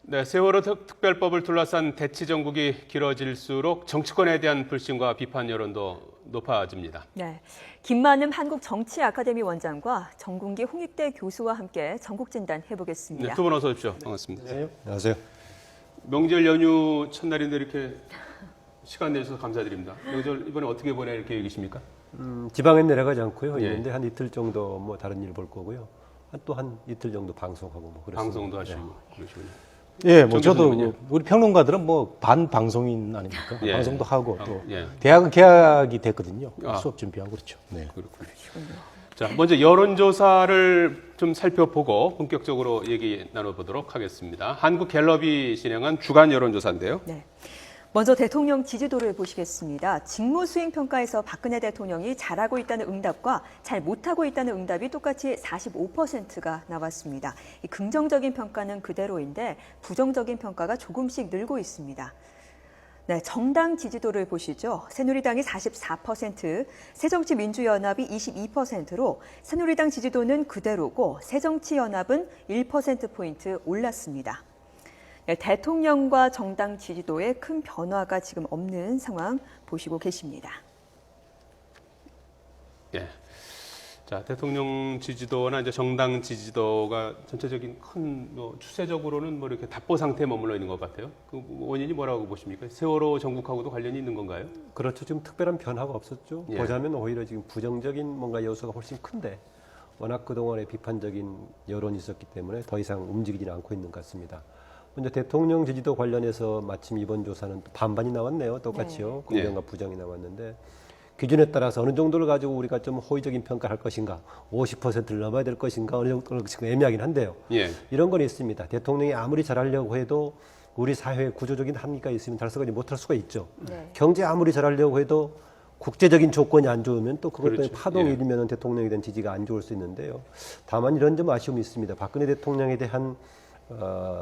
네, 세월호 특별법을 둘러싼 대치 정국이 길어질수록 정치권에 대한 불신과 비판 여론도 높아집니다. 네, 김만음 한국정치아카데미 원장과 정군기 홍익대 교수와 함께 전국 진단 해보겠습니다. 네, 두 분 어서 오십시오. 반갑습니다. 네, 안녕하세요. 명절 연휴 첫날인데 이렇게 시간 내주셔서 감사드립니다. 명절 이번에 어떻게 보낼 계획이십니까? 지방엔 내려가지 않고요. 예. 있는데 한 이틀 정도 뭐 다른 일 볼 거고요. 또 한 이틀 정도 방송하고 뭐 그렇습니다. 방송도 하시고 그러시군요. 예, 뭐 정 저도 교수님은요? 우리 평론가들은 뭐 반방송인 아닙니까? 예. 방송도 하고 또 예. 대학은 개학이 됐거든요. 아. 수업 준비하고 그렇죠. 네. 그렇군요. 자, 먼저 여론조사를 좀 살펴보고 본격적으로 얘기 나눠보도록 하겠습니다. 한국갤럽이 진행한 주간 여론조사인데요. 네. 먼저 대통령 지지도를 보시겠습니다. 직무수행 평가에서 박근혜 대통령이 잘하고 있다는 응답과 잘 못하고 있다는 응답이 똑같이 45%가 나왔습니다. 이 긍정적인 평가는 그대로인데 부정적인 평가가 조금씩 늘고 있습니다. 네, 정당 지지도를 보시죠. 새누리당이 44%, 새정치민주연합이 22%로 새누리당 지지도는 그대로고 새정치연합은 1%포인트 올랐습니다. 네, 대통령과 정당 지지도에 큰 변화가 지금 없는 상황 보시고 계십니다. 예. 자, 대통령 지지도나 이제 정당 지지도가 전체적인 큰 추세적으로는 뭐 이렇게 답보 상태에 머물러 있는 것 같아요. 그 원인이 뭐라고 보십니까? 세월호 전국하고도 관련이 있는 건가요? 그렇죠. 지금 특별한 변화가 없었죠. 예. 보자면 오히려 지금 부정적인 뭔가 요소가 훨씬 큰데 워낙 그동안에 비판적인 여론이 있었기 때문에 더 이상 움직이지는 않고 있는 것 같습니다. 먼저 대통령 지지도 관련해서 마침 이번 조사는 또 반반이 나왔네요. 똑같이요. 네. 긍정과 부정이 나왔는데 기준에 따라서 어느 정도를 가지고 우리가 좀 호의적인 평가를 할 것인가, 50%를 넘어야 될 것인가, 어느 정도를 애매하긴 한데요. 예. 이런 건 있습니다. 대통령이 아무리 잘하려고 해도 우리 사회에 구조적인 한계가 있으면 달성하지 못할 수가 있죠. 네. 경제 아무리 잘하려고 해도 국제적인 조건이 안 좋으면 또 그것 때문에 그렇죠. 파동이 예. 일면 대통령에 대한 지지가 안 좋을 수 있는데요. 다만 이런 점 아쉬움이 있습니다. 박근혜 대통령에 대한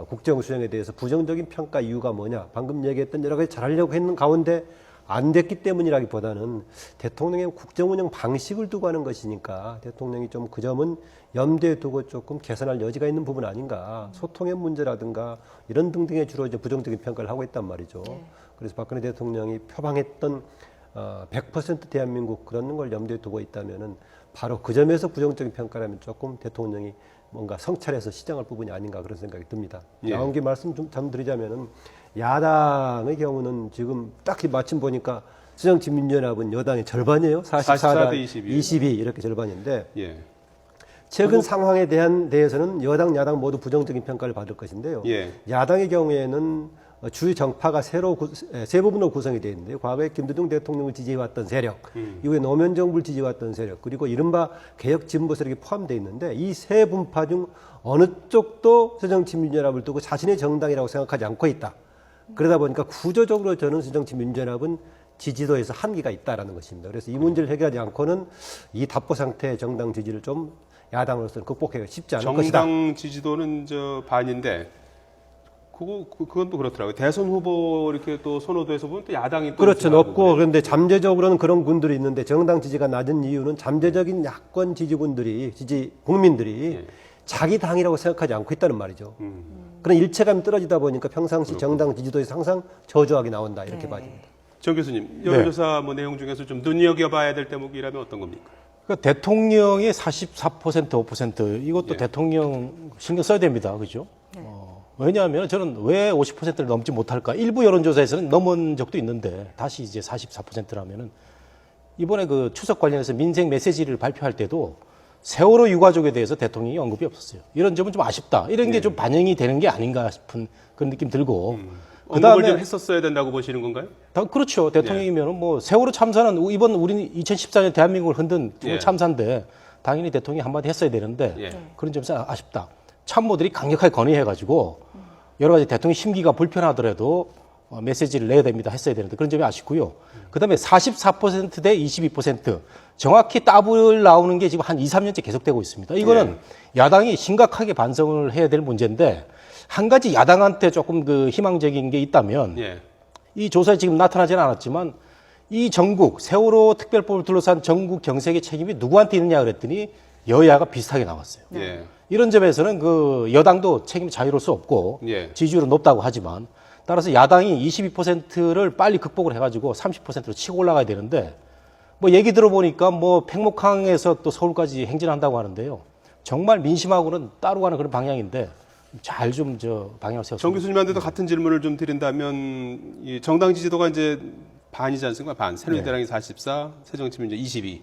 국정 수행에 대해서 부정적인 평가 이유가 뭐냐? 방금 얘기했던 여러 가지 잘하려고 했는 가운데 안 됐기 때문이라기보다는 대통령의 국정 운영 방식을 두고 하는 것이니까 대통령이 좀 그 점은 염두에 두고 조금 개선할 여지가 있는 부분 아닌가. 소통의 문제라든가 이런 등등에 주로 이제 부정적인 평가를 하고 있단 말이죠. 그래서 박근혜 대통령이 표방했던 100% 대한민국 그런 걸 염두에 두고 있다면은 바로 그 점에서 부정적인 평가라면 조금 대통령이 뭔가 성찰해서 시정할 부분이 아닌가 그런 생각이 듭니다. 예. 나온 게 말씀 좀 드리자면은 야당의 경우는 지금 딱히 마침 보니까 새정치민주연합은 여당의 절반이에요. 44대 22 이렇게 절반인데 예. 최근 상황에 대해서는 여당, 야당 모두 부정적인 평가를 받을 것인데요. 예. 야당의 경우에는 주요 정파가 세 부분으로 구성이 되어 있는데요. 과거에 김대중 대통령을 지지해왔던 세력, 이후에 노무현 정부를 지지해왔던 세력, 그리고 이른바 개혁 진보 세력이 포함되어 있는데 이 세 분파 중 어느 쪽도 새정치민주연합을 두고 자신의 정당이라고 생각하지 않고 있다. 그러다 보니까 구조적으로 저는 새정치민주연합은 지지도에서 한계가 있다라는 것입니다. 그래서 이 문제를 해결하지 않고는 이 답보 상태의 정당 지지를 좀 야당으로서는 극복하기가 쉽지 않을 것이다. 정당 지지도는 저 반인데 그건 또 그렇더라고요. 대선 후보 이렇게 또 선호도에서 보면 또 야당이 또 그렇죠. 우세하고 높고 그런데 잠재적으로는 그런 분들이 있는데 정당 지지가 낮은 이유는 잠재적인 야권 국민들이 예. 자기 당이라고 생각하지 않고 있다는 말이죠. 그런 일체감이 떨어지다 보니까 평상시 정당 지지도에서 항상 저조하게 나온다 이렇게 네. 봐집니다. 정 교수님, 여론조사 뭐 내용 중에서 좀 눈여겨봐야 될 대목이라면 어떤 겁니까? 그러니까 대통령의 44%, 5% 이것도 예. 대통령 신경 써야 됩니다. 그죠? 왜냐하면 저는 왜 50%를 넘지 못할까? 일부 여론조사에서는 넘은 적도 있는데 다시 이제 44%라면은 이번에 그 추석 관련해서 민생 메시지를 발표할 때도 세월호 유가족에 대해서 대통령이 언급이 없었어요. 이런 점은 좀 아쉽다. 이런 게 좀 반영이 되는 게 아닌가 싶은 그런 느낌 들고. 언급을 좀 했었어야 된다고 보시는 건가요? 그렇죠. 대통령이면은 뭐 세월호 참사는 이번 우리 2014년 대한민국을 흔든 예. 참사인데 당연히 대통령이 한마디 했어야 되는데 예. 그런 점에서 아쉽다. 참모들이 강력하게 건의해가지고 여러 가지 대통령 심기가 불편하더라도 메시지를 내야 됩니다. 했어야 되는데 그런 점이 아쉽고요. 그다음에 44%대 22% 정확히 더블 나오는 게 지금 한 2, 3년째 계속되고 있습니다. 이거는 야당이 심각하게 반성을 해야 될 문제인데 한 가지 야당한테 조금 그 희망적인 게 있다면 예. 이 조사에 지금 나타나지는 않았지만 이 전국 세월호 특별법을 둘러싼 전국 경색의 책임이 누구한테 있느냐 그랬더니 여야가 비슷하게 나왔어요. 예. 이런 점에서는 그 여당도 책임이 자유로울 수 없고 예. 지지율은 높다고 하지만 따라서 야당이 22%를 빨리 극복을 해가지고 30%로 치고 올라가야 되는데 뭐 얘기 들어보니까 뭐 팽목항에서 또 서울까지 행진한다고 하는데요. 정말 민심하고는 따로 가는 그런 방향인데 잘 좀 저 방향을 세웠습니다. 정 교수님한테도 같은 질문을 좀 드린다면 이 정당 지지도가 이제 반이지 않습니까? 반. 새누리당이 44, 새정치민주당 22.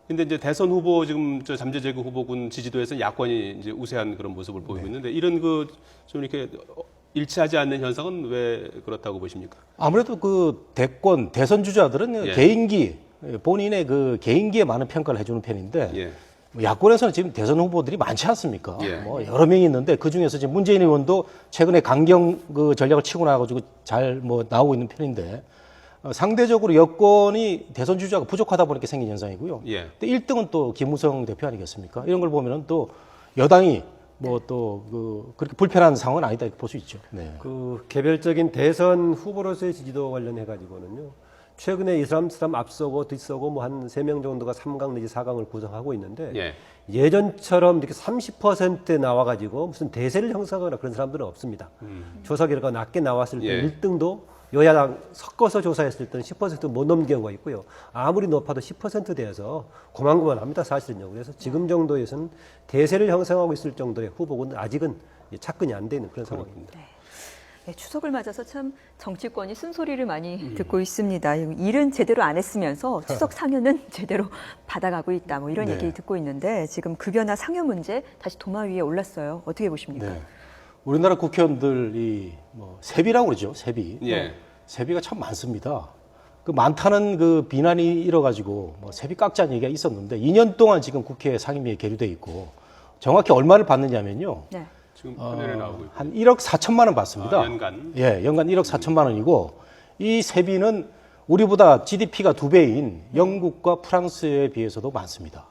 근데 이제 대선 후보 지금 저 잠재제구 후보군 지지도에서 야권이 이제 우세한 그런 모습을 보이고 있는데 이런 그 좀 이렇게 일치하지 않는 현상은 왜 그렇다고 보십니까? 아무래도 그 대권 대선 주자들은 예. 개인기 본인의 그 개인기에 많은 평가를 해주는 편인데 예. 뭐 야권에서는 지금 대선 후보들이 많지 않습니까? 예. 뭐 여러 명이 있는데 그 중에서 지금 문재인 의원도 최근에 강경 그 전략을 치고 나가지고 잘 뭐 나오고 있는 편인데 상대적으로 여권이 대선 주자가 부족하다 보니까 생긴 현상이고요. 예. 근데 1등은 또 김무성 대표 아니겠습니까? 이런 걸 보면은 또 여당이 뭐 또 그 그렇게 불편한 상황은 아니다 이렇게 볼 수 있죠. 네. 그 개별적인 대선 후보로서의 지지도 관련해 가지고는요. 최근에 이 사람 앞서고 뒤서고 뭐 한 3명 정도가 3강 내지 4강을 구성하고 있는데 예. 예전처럼 이렇게 30% 나와 가지고 무슨 대세를 형성하거나 그런 사람들은 없습니다. 조사 결과가 낮게 나왔을 때 예. 1등도 여야당 섞어서 조사했을 때는 10%못 넘는 경우가 있고요. 아무리 높아도 10%대에서 고만고만합니다. 사실은요. 그래서 지금 정도에서는 대세를 형성하고 있을 정도의 후보군은 아직은 착근이 안 되는 그런 상황입니다. 네, 추석을 맞아서 참 정치권이 쓴소리를 많이 듣고 있습니다. 일은 제대로 안 했으면서 추석 상여는 제대로 받아가고 있다. 뭐 이런 네. 얘기 듣고 있는데 지금 급여나 상여 문제 다시 도마 위에 올랐어요. 어떻게 보십니까? 네. 우리나라 국회의원들이 뭐 세비라고 그러죠. 세비. 예. 세비가 참 많습니다. 그 많다는 그 비난이 일어가지고 뭐 세비 깎자는 얘기가 있었는데 2년 동안 지금 국회 상임위에 계류돼 있고 정확히 얼마를 받느냐면요. 네. 지금 화면에 나오고 있고. 한 1억 4천만 원 받습니다. 연간. 예, 연간 1억 4천만 원이고 이 세비는 우리보다 GDP가 2배인 영국과 프랑스에 비해서도 많습니다.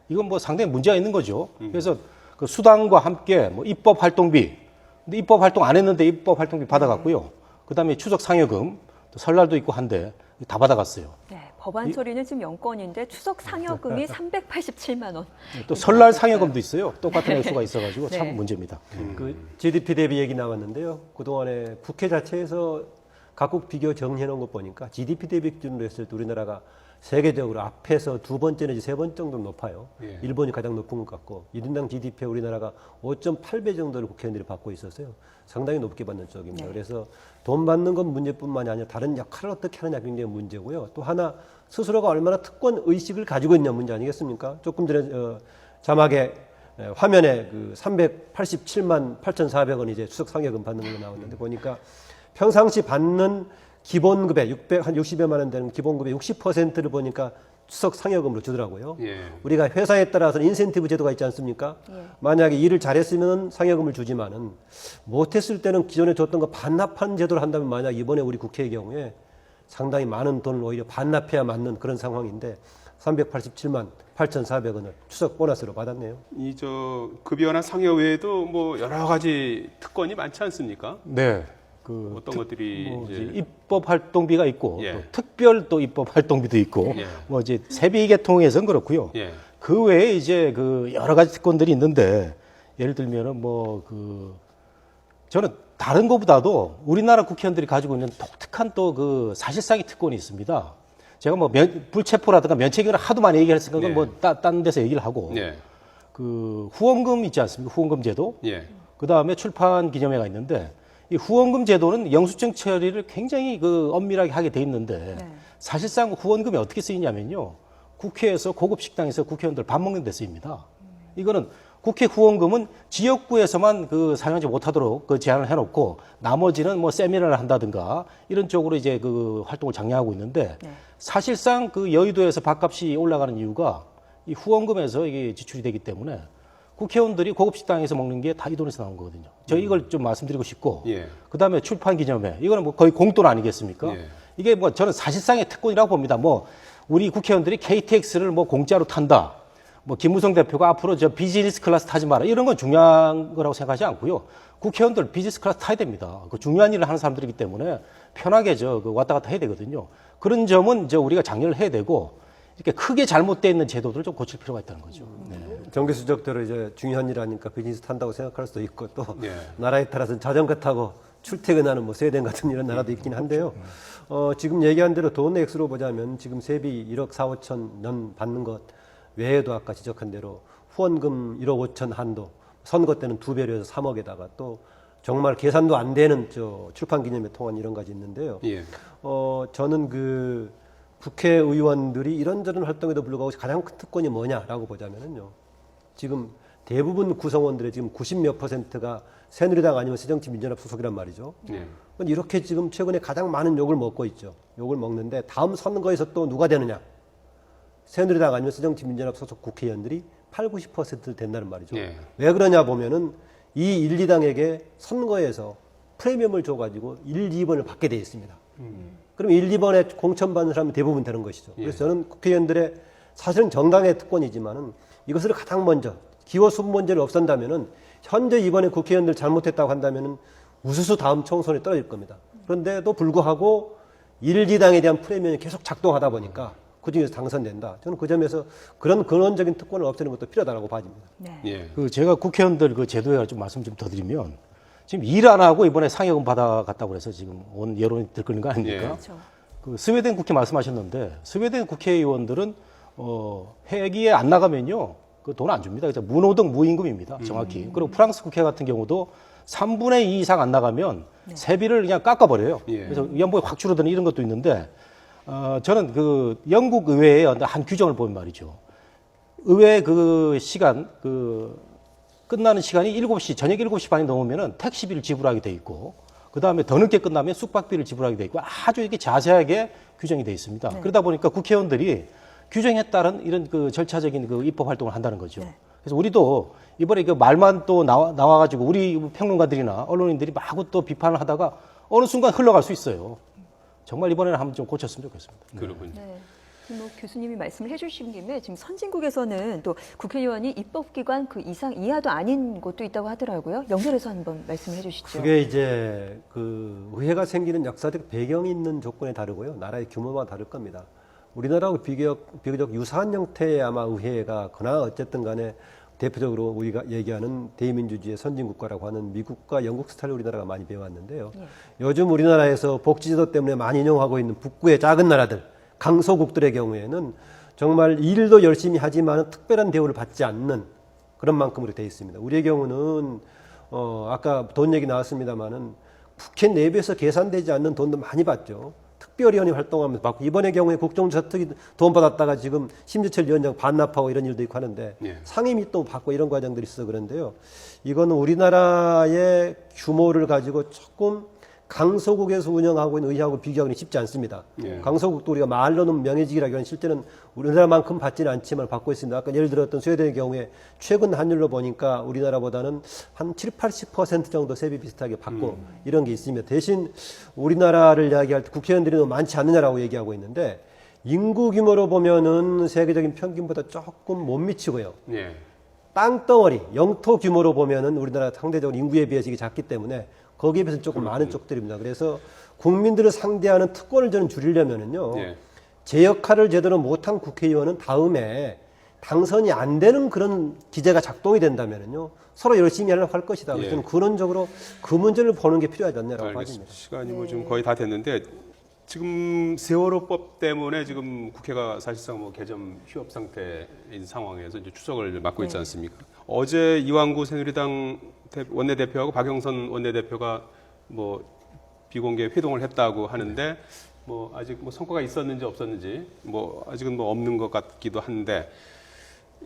이건 뭐 상당히 문제가 있는 거죠. 그래서 그 수당과 함께 뭐 입법 활동비, 근데 입법 활동 안 했는데 입법 활동비 받아갔고요. 그다음에 추석 상여금, 또 설날도 있고 한데 다 받아갔어요. 네, 법안 처리는 지금 연건인데 추석 상여금이 387만 원. 또 설날 상여금도 있어요. 똑같은 액수가 있어가지고 참 네. 문제입니다. 그 GDP 대비 얘기 나왔는데요. 그동안에 국회 자체에서 각국 비교 정리해 놓은 거 보니까 GDP 대비 기준으로 했을 때 우리나라가 세계적으로 앞에서 2번째 내지 3번 정도 높아요. 예. 일본이 가장 높은 것 같고 1인당 GDP에 우리나라가 5.8배 정도를 국회의원들이 받고 있었어요. 상당히 높게 받는 쪽입니다. 그래서 돈 받는 건 문제뿐만이 아니라 다른 역할을 어떻게 하느냐 굉장히 문제고요. 또 하나 스스로가 얼마나 특권 의식을 가지고 있냐 문제 아니겠습니까? 조금 전에 자막에 화면에 그 387만 8,400원 이제 추석 상여금 받는 걸로 나왔는데 보니까 평상시 받는 기본급의 한 60여만 원 되는 기본급의 60%를 보니까 추석 상여금으로 주더라고요. 예. 우리가 회사에 따라서는 인센티브 제도가 있지 않습니까? 만약에 일을 잘했으면 상여금을 주지만은 못했을 때는 기존에 줬던 거 반납하는 제도를 한다면 만약 이번에 우리 국회의 경우에 상당히 많은 돈을 오히려 반납해야 맞는 그런 상황인데 387만 8,400원을 추석 보너스로 받았네요. 이 저 급여나 상여 외에도 뭐 여러 가지 특권이 많지 않습니까? 네. 그 어떤 것들이 뭐 이제 이제 입법 활동비가 있고 예. 또 특별 또 입법 활동비도 있고 예. 뭐 이제 세비 계통에서는 그렇고요. 예. 그 외에 이제 그 여러 가지 특권들이 있는데 예를 들면은 뭐 그 저는 다른 것보다도 우리나라 국회의원들이 가지고 있는 독특한 또 그 사실상의 특권이 있습니다. 제가 뭐 불체포라든가 면책이나 하도 많이 얘기했으니까 네. 뭐 딴 데서 얘기를 하고 예. 그 후원금 있지 않습니까? 후원금 제도. 예. 그 다음에 출판 기념회가 있는데 이 후원금 제도는 영수증 처리를 굉장히 그 엄밀하게 하게 돼 있는데 네. 사실상 후원금이 어떻게 쓰이냐면요. 국회에서 고급 식당에서 국회의원들 밥 먹는 데 쓰입니다. 이거는 국회 후원금은 지역구에서만 그 사용하지 못하도록 그 제한을 해놓고 나머지는 뭐 세미나를 한다든가 이런 쪽으로 이제 그 활동을 장려하고 있는데 네. 사실상 그 여의도에서 밥값이 올라가는 이유가 이 후원금에서 이게 지출이 되기 때문에 국회의원들이 고급 식당에서 먹는 게 다 이 돈에서 나온 거거든요. 저 이걸 좀 말씀드리고 싶고, 예. 그 다음에 출판 기념회 이거는 뭐 거의 공돈 아니겠습니까? 예. 이게 뭐 저는 사실상의 특권이라고 봅니다. 뭐 우리 국회의원들이 KTX를 뭐 공짜로 탄다. 뭐 김무성 대표가 앞으로 저 비즈니스 클래스 타지 마라 이런 건 중요한 거라고 생각하지 않고요. 국회의원들 비즈니스 클래스 타야 됩니다. 그 중요한 일을 하는 사람들이기 때문에 편하게 그 왔다 갔다 해야 되거든요. 그런 점은 우리가 장려를 해야 되고 이렇게 크게 잘못되어 있는 제도들을 좀 고칠 필요가 있다는 거죠. 네. 정기수적대로 이제 중요한 일 하니까 비즈니스 탄다고 생각할 수도 있고 또 예. 나라에 따라서는 자전거 타고 출퇴근하는 뭐 스웨덴 같은 이런 나라도 있긴 한데요. 지금 얘기한 대로 돈 액수로 보자면 지금 세비 1억 4, 5천 년 받는 것 외에도 아까 지적한 대로 후원금 1억 5천 한도, 선거 때는 2배로 해서 3억에다가 또 정말 계산도 안 되는 출판 기념회 통한 이런 가지 있는데요. 예. 저는 그 국회의원들이 이런저런 활동에도 불구하고 가장 큰 특권이 뭐냐라고 보자면은요. 지금 대부분 구성원들의 지금 90몇 %가 새누리당 아니면 새정치민주연합 소속이란 말이죠. 예. 이렇게 지금 최근에 가장 많은 욕을 먹고 있죠. 욕을 먹는데 다음 선거에서 또 누가 되느냐? 새누리당 아니면 새정치민주연합 소속 국회의원들이 8, 90% 된다는 말이죠. 예. 왜 그러냐 보면은 이 1, 2당에게 선거에서 프리미엄을 줘가지고 1, 2번을 받게 돼 있습니다. 그럼 1, 2번에 공천받는 사람이 대부분 되는 것이죠. 그래서 저는 국회의원들의 사실은 정당의 특권이지만은 이것을 가장 먼저 기호 순번제를 없앤다면은 현재 이번에 국회의원들 잘못했다고 한다면은 우수수 다음 총선에 떨어질 겁니다. 그런데도 불구하고 1, 2당에 대한 프리미엄이 계속 작동하다 보니까 그중에서 당선된다. 저는 그 점에서 그런 근원적인 특권을 없애는 것도 필요하다고 봐집니다. 네. 예. 그 제가 국회의원들 그 제도에 좀 말씀 좀 더 드리면 지금 일 안 하고 이번에 상여금 받아갔다고 그래서 지금 온 여론이 들끓는 거 아닙니까? 예. 그렇죠. 그 스웨덴 국회 말씀하셨는데 스웨덴 국회의원들은 회기에 안 나가면요 그 돈 안 줍니다. 그래서 무노동 무임금입니다. 정확히. 그리고 프랑스 국회 같은 경우도 3분의 2 이상 안 나가면 세비를 그냥 깎아버려요. 예. 그래서 위안부에 확 줄어드는 이런 것도 있는데 저는 그 영국 의회의 한 규정을 보면 말이죠. 의회 그 시간 끝나는 시간이 7시 저녁 7시 반이 넘으면은 택시비를 지불하게 돼 있고 그다음에 더 늦게 끝나면 숙박비를 지불하게 돼 있고 아주 이렇게 자세하게 규정이 돼 있습니다. 네. 그러다 보니까 국회의원들이 규정에 따른 이런 그 절차적인 그 입법 활동을 한다는 거죠. 네. 그래서 우리도 이번에 그 말만 또 나와가지고 우리 평론가들이나 언론인들이 마구 또 비판을 하다가 어느 순간 흘러갈 수 있어요. 정말 이번에는 한번 좀 고쳤으면 좋겠습니다. 그렇군요. 네. 뭐 교수님이 말씀을 해주신 김에 지금 선진국에서는 또 국회의원이 입법기관 그 이상 이하도 아닌 곳도 있다고 하더라고요. 연결해서 한번 말씀을 해주시죠. 그게 이제 그 의회가 생기는 역사적 배경이 있는 조건에 다르고요. 나라의 규모가 다를 겁니다. 우리나라하고 비교적 유사한 형태의 아마 의회가 그러나 어쨌든 간에 대표적으로 우리가 얘기하는 대의민주주의의 선진국가라고 하는 미국과 영국 스타일을 우리나라가 많이 배워왔는데요. 예. 요즘 우리나라에서 복지제도 때문에 많이 인용하고 있는 북부의 작은 나라들, 강소국들의 경우에는 정말 일도 열심히 하지만 특별한 대우를 받지 않는 그런 만큼으로 되어 있습니다. 우리의 경우는 아까 돈 얘기 나왔습니다마는 국회 내부에서 계산되지 않는 돈도 많이 받죠. 특별위원회 활동하면서 받고 이번의 경우에 국정조사 특위 돈 받았다가 지금 심재철 위원장 반납하고 이런 일도 있고 하는데 예. 상임위 또 받고 이런 과정들이 있어 그런데요. 이거는 우리나라의 규모를 가지고 조금 강소국에서 운영하고 있는 의회하고 비교하기는 쉽지 않습니다. 예. 강소국도 우리가 말로는 명예직이라고 하는 실제는 우리나라만큼 받지는 않지만 받고 있습니다. 아까 예를 들었던 스웨덴의 경우에 최근 환율로 보니까 우리나라보다는 한 7, 80% 정도 세비 비슷하게 받고 이런 게 있습니다. 대신 우리나라를 이야기할 때 국회의원들이 너무 많지 않느냐라고 얘기하고 있는데 인구 규모로 보면은 세계적인 평균보다 조금 못 미치고요. 예. 땅덩어리, 영토 규모로 보면은 우리나라 상대적으로 인구에 비해서 이게 작기 때문에 거기에 비해서 조금 많은 쪽들입니다. 그래서 국민들을 상대하는 특권을 저는 줄이려면은요. 예. 제 역할을 제대로 못한 국회의원은 다음에 당선이 안 되는 그런 기제가 작동이 된다면은요. 서로 열심히 하려고 할 것이다. 그래서 예. 저는 근원적으로 그 문제를 보는 게 필요하지 않냐라고 알겠습니다. 봐집니다. 시간이 뭐 지금 거의 다 됐는데 지금 세월호법 때문에 지금 국회가 사실상 뭐 개점 휴업 상태인 상황에서 이제 추석을 맡고 있지 않습니까? 어제 이완구 새누리당 원내대표하고 박영선 원내대표가 뭐 비공개 회동을 했다고 하는데 뭐 아직 뭐 성과가 있었는지 없었는지 뭐 아직은 뭐 없는 것 같기도 한데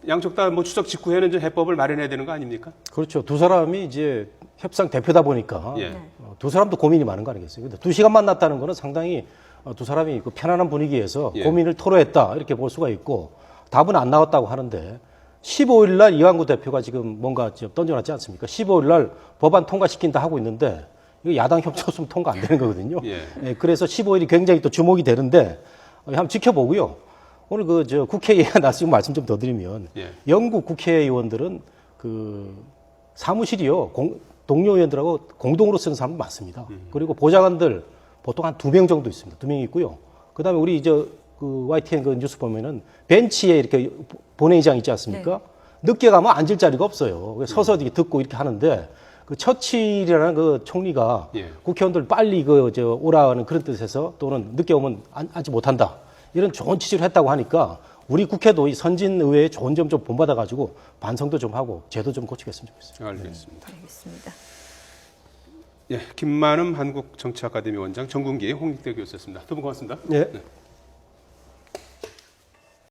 양쪽 다 뭐 추석 직후에는 이제 해법을 마련해야 되는 거 아닙니까? 그렇죠. 두 사람이 이제 협상 대표다 보니까 예. 두 사람도 고민이 많은 거 아니겠어요? 근데 2시간 만났다는 거는 상당히 두 사람이 그 편안한 분위기에서 예. 고민을 토로했다 이렇게 볼 수가 있고 답은 안 나왔다고 하는데 15일 날 이완구 대표가 지금 뭔가 좀 던져놨지 않습니까? 15일 날 법안 통과시킨다 하고 있는데 이거 야당 협치 없으면 통과 안 되는 거거든요. 예. 예, 그래서 15일이 굉장히 또 주목이 되는데 한번 지켜보고요. 오늘 국회에 나서 말씀 좀 더 드리면 예. 영국 국회의원들은 그 사무실이요 동료 의원들하고 공동으로 쓰는 사람도 많습니다. 그리고 보좌관들 보통 한 2명 정도 있습니다. 2명 있고요. 그다음에 우리 그 YTN 그 뉴스 보면은 벤치에 이렇게 본회의장 있지 않습니까? 늦게 가면 앉을 자리가 없어요. 그래서 서서 이렇게 듣고 이렇게 하는데 그 처칠이라는 그 총리가 예. 국회의원들 빨리 오라는 그런 뜻에서 또는 늦게 오면 앉지 못한다. 이런 좋은 취지를 했다고 하니까 우리 국회도 이 선진 의회의 좋은 점 좀 본받아가지고 반성도 좀 하고 제도 좀 고치겠으면 좋겠어요. 알겠습니다. 알겠습니다. 예, 김만음 한국정치아카데미 원장, 정군기 홍익대 교수였습니다. 두 분 고맙습니다. 예.